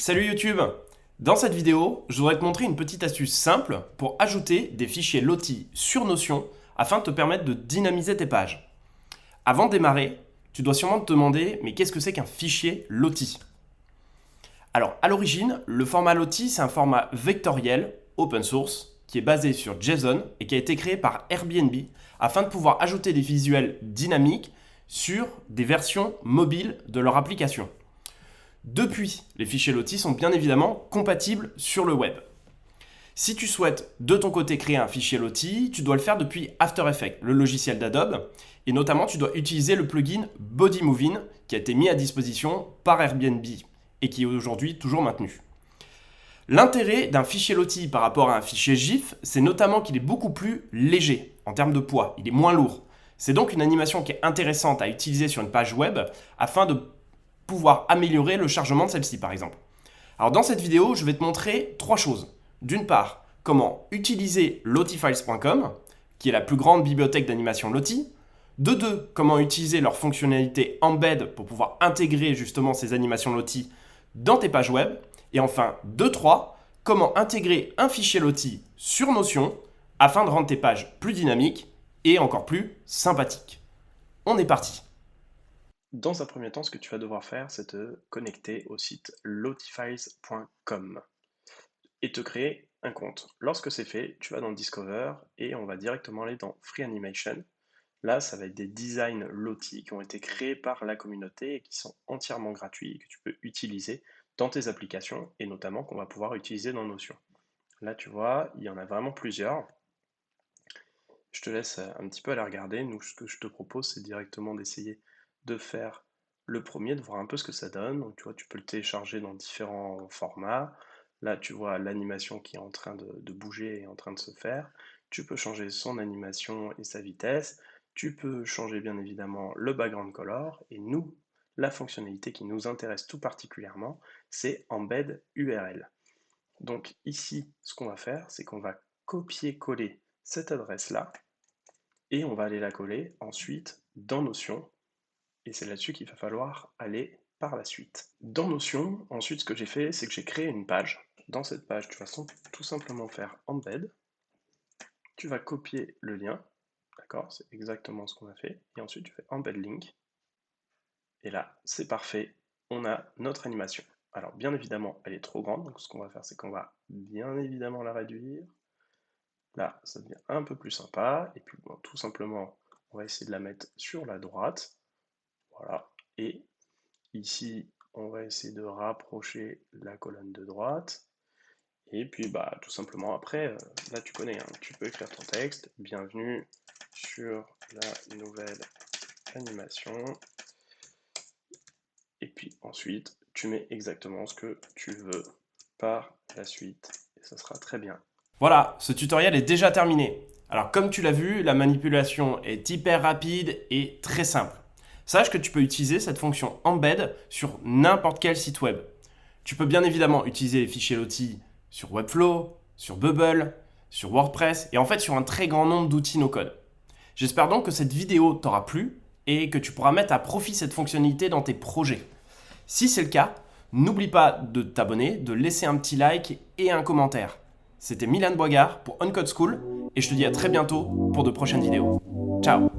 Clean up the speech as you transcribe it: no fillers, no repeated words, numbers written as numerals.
Salut YouTube! Dans cette vidéo, je voudrais te montrer une petite astuce simple pour ajouter des fichiers Lottie sur Notion afin de te permettre de dynamiser tes pages. Avant de démarrer, tu dois sûrement te demander mais qu'est-ce que c'est qu'un fichier Lottie? Alors à l'origine, le format Lottie c'est un format vectoriel open source qui est basé sur JSON et qui a été créé par Airbnb afin de pouvoir ajouter des visuels dynamiques sur des versions mobiles de leur application. Depuis, les fichiers Lottie sont bien évidemment compatibles sur le web. Si tu souhaites de ton côté créer un fichier Lottie, tu dois le faire depuis After Effects, le logiciel d'Adobe, et notamment tu dois utiliser le plugin Body Moving qui a été mis à disposition par Airbnb et qui est aujourd'hui toujours maintenu. L'intérêt d'un fichier Lottie par rapport à un fichier GIF, c'est notamment qu'il est beaucoup plus léger en termes de poids, il est moins lourd. C'est donc une animation qui est intéressante à utiliser sur une page web afin de pouvoir améliorer le chargement de celle-ci par exemple. Alors dans cette vidéo, je vais te montrer trois choses. D'une part, comment utiliser lottiefiles.com, qui est la plus grande bibliothèque d'animation Lottie. De deux, comment utiliser leur fonctionnalité embed pour pouvoir intégrer justement ces animations Lottie dans tes pages web. Et enfin, de trois, comment intégrer un fichier Lottie sur Notion afin de rendre tes pages plus dynamiques et encore plus sympathiques. On est parti! Dans un premier temps, ce que tu vas devoir faire, c'est te connecter au site lottiefiles.com et te créer un compte. Lorsque c'est fait, tu vas dans Discover et on va directement aller dans Free Animation. Là, ça va être des designs Lottie qui ont été créés par la communauté et qui sont entièrement gratuits et que tu peux utiliser dans tes applications et notamment qu'on va pouvoir utiliser dans Notion. Là, tu vois, il y en a vraiment plusieurs. Je te laisse un petit peu aller regarder. Nous, ce que je te propose, c'est directement d'essayer de faire le premier, de voir un peu ce que ça donne. Donc tu vois, tu peux le télécharger dans différents formats. Là, tu vois l'animation qui est en train de bouger et en train de se faire. Tu peux changer son animation et sa vitesse. Tu peux changer bien évidemment le background color. Et nous, la fonctionnalité qui nous intéresse tout particulièrement, c'est Embed URL. Donc ici, ce qu'on va faire, c'est qu'on va copier-coller cette adresse-là et on va aller la coller ensuite dans Notion. Et c'est là-dessus qu'il va falloir aller par la suite. Dans Notion, ensuite, ce que j'ai fait, c'est que j'ai créé une page. Dans cette page, tu vas tout simplement faire Embed. Tu vas copier le lien. D'accord? C'est exactement ce qu'on a fait. Et ensuite, tu fais Embed Link. Et là, c'est parfait. On a notre animation. Alors, bien évidemment, elle est trop grande. Donc, ce qu'on va faire, c'est qu'on va bien évidemment la réduire. Là, ça devient un peu plus sympa. Et puis, bon, tout simplement, on va essayer de la mettre sur la droite. Voilà, et ici, on va essayer de rapprocher la colonne de droite. Et puis, bah, tout simplement, après, là, tu connais, hein, tu peux écrire ton texte. Bienvenue sur la nouvelle animation. Et puis ensuite, tu mets exactement ce que tu veux par la suite. Et ça sera très bien. Voilà, ce tutoriel est déjà terminé. Alors, comme tu l'as vu, la manipulation est hyper rapide et très simple. Sache que tu peux utiliser cette fonction Embed sur n'importe quel site web. Tu peux bien évidemment utiliser les fichiers Lottie sur Webflow, sur Bubble, sur WordPress et en fait sur un très grand nombre d'outils no-code. J'espère donc que cette vidéo t'aura plu et que tu pourras mettre à profit cette fonctionnalité dans tes projets. Si c'est le cas, n'oublie pas de t'abonner, de laisser un petit like et un commentaire. C'était Milan Boigard pour Uncode School et je te dis à très bientôt pour de prochaines vidéos. Ciao!